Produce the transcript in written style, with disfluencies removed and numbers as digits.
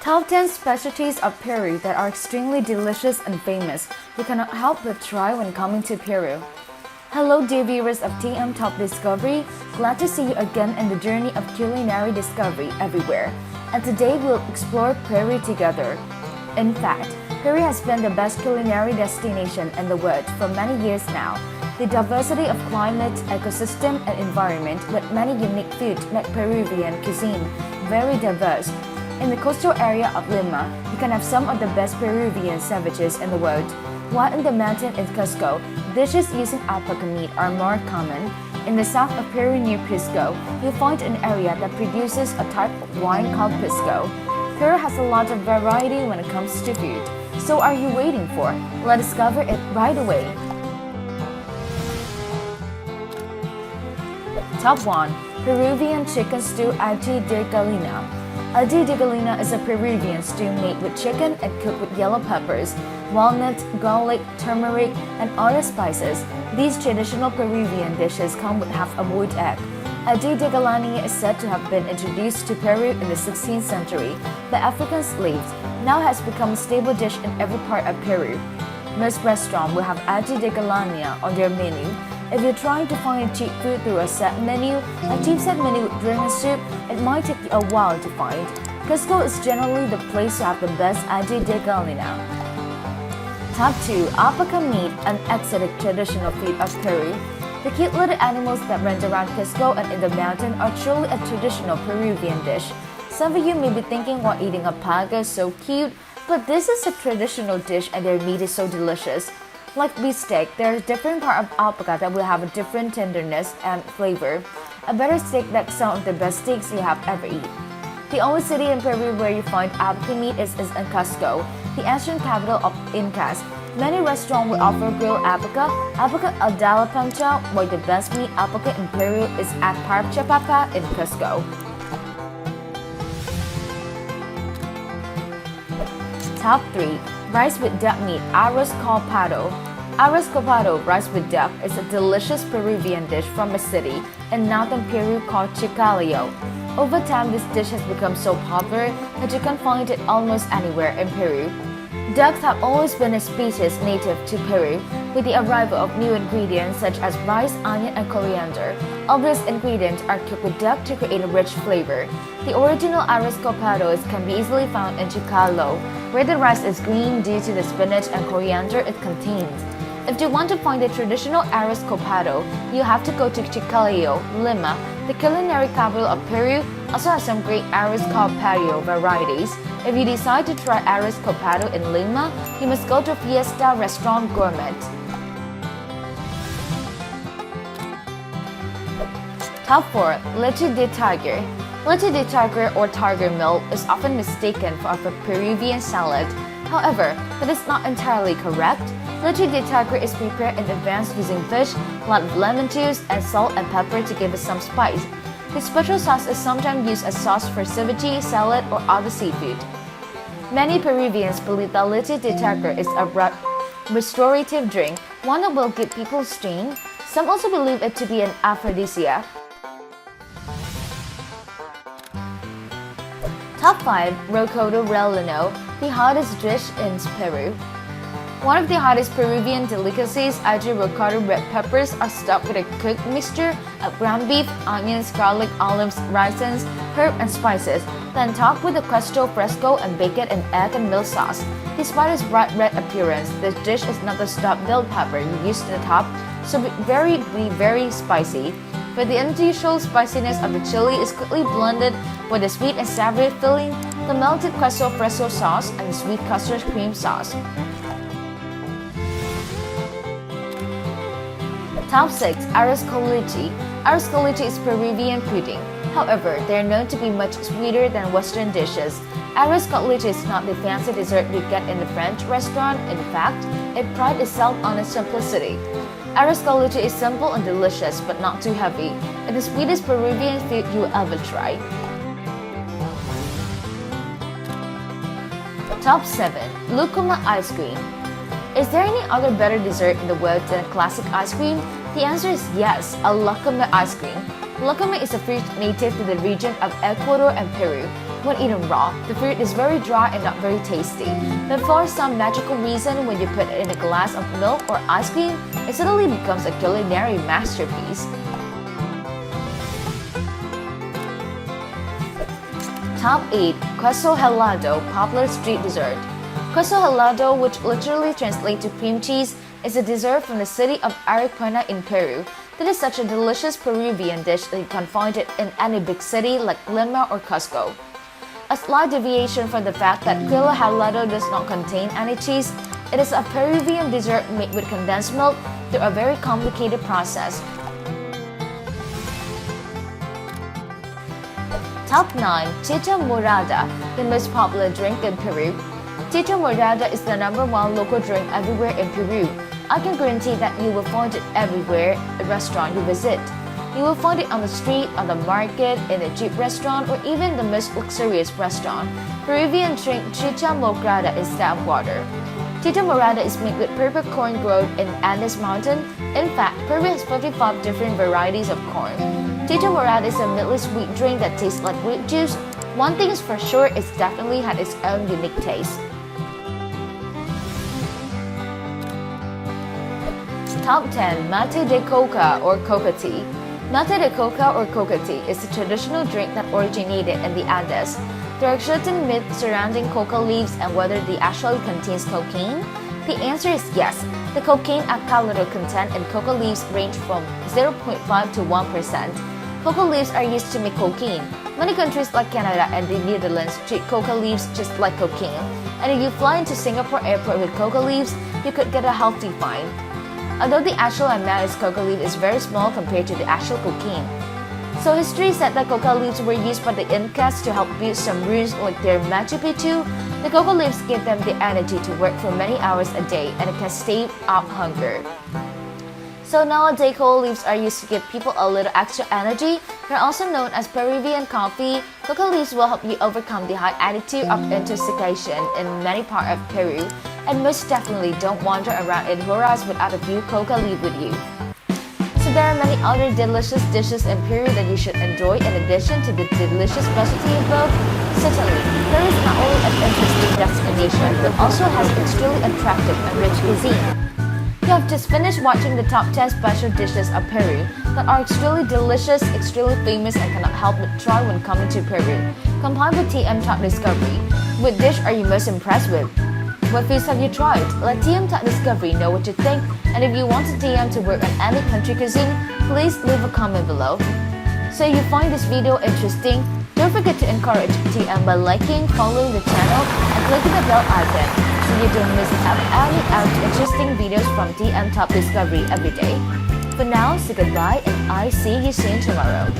Top 10 specialties of Peru that are extremely delicious and famous you cannot help but try when coming to Peru. Hello dear viewers of TM Top Discovery, glad to see you again in the journey of culinary discovery everywhere. And today we'll explore Peru together. In fact, Peru has been the best culinary destination in the world for many years now. The diversity of climate, ecosystem, and environment with many unique food make Peruvian cuisine very diverse. In the coastal area of Lima, you can have some of the best Peruvian ceviches in the world. While in the mountain in Cusco, dishes using alpaca meat are more common. In the south of Peru near Pisco, you'll find an area that produces a type of wine called Pisco. Peru has a lot of variety when it comes to food. So are you waiting for? Let's discover it right away. Top 1. Peruvian Chicken Stew Ají de Gallina. Ají de Gallina is a Peruvian stew made with chicken and cooked with yellow peppers, walnuts, garlic, turmeric, and other spices. These traditional Peruvian dishes come with half a boiled egg. Ají de Gallina is said to have been introduced to Peru in the 16th century by African slaves. Now has become a staple dish in every part of Peru. Most restaurants will have Ají de Gallina on their menu. If you're trying to find cheap food through a set menu, a cheap set menu with drink and soup, it might take you a while to find. Cusco is generally the place to have the best Ají de Gallina. Top 2. Alpaca meat, an exotic traditional food of Peru. The cute little animals that run around Cusco and in the mountain are truly a traditional Peruvian dish. Some of you may be thinking while eating alpaca, so cute, but this is a traditional dish and their meat is so delicious. Like beef steak, there is different part of alpaca that will have a different tenderness and flavor. A better steak than some of the best steaks you have ever eaten. The only city in Peru where you find alpaca meat is in Cusco, the ancient capital of Incas. Many restaurants will offer grilled alpaca de la plancha, while the best meat alpaca in Peru is at Parchapapa in Cusco. Top 3. Rice with duck meat, arroz con pato. Arroz con pato, rice with duck, is a delicious Peruvian dish from a city in northern Peru called Chiclayo. Over time, this dish has become so popular that you can find it almost anywhere in Peru. Ducks have always been a species native to Peru, with the arrival of new ingredients such as rice, onion, and coriander. All these ingredients are cooked with duck to create a rich flavor. The original arroz con pato can be easily found in Chiclayo, where the rice is green due to the spinach and coriander it contains. If you want to find the traditional arroz con pato, you have to go to Chiclayo, Lima. The culinary capital of Peru also has some great arroz con pato varieties. If you decide to try arroz con pato in Lima, you must go to Fiesta Restaurant Gourmet. Top 4. Leche de tiger. Leche de tiger or tiger milk is often mistaken for a Peruvian salad. However, that is not entirely correct. Leche de tiger is prepared in advance using fish, a lot of lemon juice, and salt and pepper to give it some spice. The special sauce is sometimes used as sauce for ceviche, salad, or other seafood. Many Peruvians believe that leche de tiger is a restorative drink, one that will give people strength. Some also believe it to be an aphrodisiac. Top 5. Rocoto relleno, the hottest dish in Peru. One of the hottest Peruvian delicacies, ají rocoto red peppers are stuffed with a cooked mixture of ground beef, onions, garlic, olives, raisins, herb, and spices, then topped with a queso fresco and baked in egg and milk sauce. Despite its bright red appearance, this dish is not the stuffed bell pepper you used to the top, so be very spicy. But the unusual spiciness of the chili is quickly blended with the sweet and savory filling, the melted queso fresco sauce, and the sweet custard cream sauce. Top 6. Arroz con leche. Arroz con leche is Peruvian pudding. However, they are known to be much sweeter than Western dishes. Arroz con leche is not the fancy dessert you get in a French restaurant. In fact, it prides itself on its simplicity. Arroz con leche is simple and delicious, but not too heavy. It is the sweetest Peruvian food you will ever try. Top 7. Lucuma ice cream. Is there any other better dessert in the world than a classic ice cream? The answer is yes, a lucuma ice cream. Lucuma is a fruit native to the region of Ecuador and Peru. When eaten raw, the fruit is very dry and not very tasty. But for some magical reason, when you put it in a glass of milk or ice cream, it suddenly becomes a culinary masterpiece. Top 8. Queso helado, popular street dessert. Queso helado, which literally translates to cream cheese, is a dessert from the city of Arequipa in Peru. That is such a delicious Peruvian dish that you can find it in any big city like Lima or Cusco. A slight deviation from the fact that queso helado does not contain any cheese, it is a Peruvian dessert made with condensed milk through a very complicated process. Top 9. Chicha morada, the most popular drink in Peru. Chicha morada is the #1 local drink everywhere in Peru. I can guarantee that you will find it everywhere a restaurant you visit. You will find it on the street, on the market, in a cheap restaurant, or even the most luxurious restaurant. Peruvian drink chicha morada is tap water. Chicha morada is made with purple corn grown in Andes Mountain. In fact, Peru has 55 different varieties of corn. Chicha morada is a mildly sweet drink that tastes like grape juice. One thing is for sure, it's definitely had its own unique taste. Top 10. Mate de coca or coca tea. Mate de coca or coca tea is a traditional drink that originated in the Andes. There are certain myths surrounding coca leaves and whether they actually contains cocaine. The answer is yes. The cocaine and calorie content in coca leaves range from 0.5 to 1%. Coca leaves are used to make cocaine. Many countries like Canada and the Netherlands treat coca leaves just like cocaine. And if you fly into Singapore airport with coca leaves, you could get a hefty fine. Although the actual amount of coca leaf is very small compared to the actual cocaine. So history said that coca leaves were used by the Incas to help build some ruins like their Machu Picchu. The coca leaves give them the energy to work for many hours a day and it can stave off hunger. So nowadays, coca leaves are used to give people a little extra energy. They're also known as Peruvian coffee. Coca leaves will help you overcome the high attitude of intoxication in many parts of Peru. And most definitely don't wander around in Honduras without a few coca leaf with you. So there are many other delicious dishes in Peru that you should enjoy in addition to the delicious specialty above. Certainly, Peru is not only an interesting destination but also has extremely attractive and rich cuisine. You have just finished watching the top 10 special dishes of Peru that are extremely delicious, extremely famous, and cannot help but try when coming to Peru. Combined with TM Top Discovery, what dish are you most impressed with? What foods have you tried? Let TM Top Discovery know what you think, and if you want TM to work on any country cuisine, please leave a comment below. So if you find this video interesting, don't forget to encourage TM by liking, following the channel, and clicking the bell icon so you don't miss out any interesting videos from TM Top Discovery every day. For now, say goodbye and I see you soon tomorrow.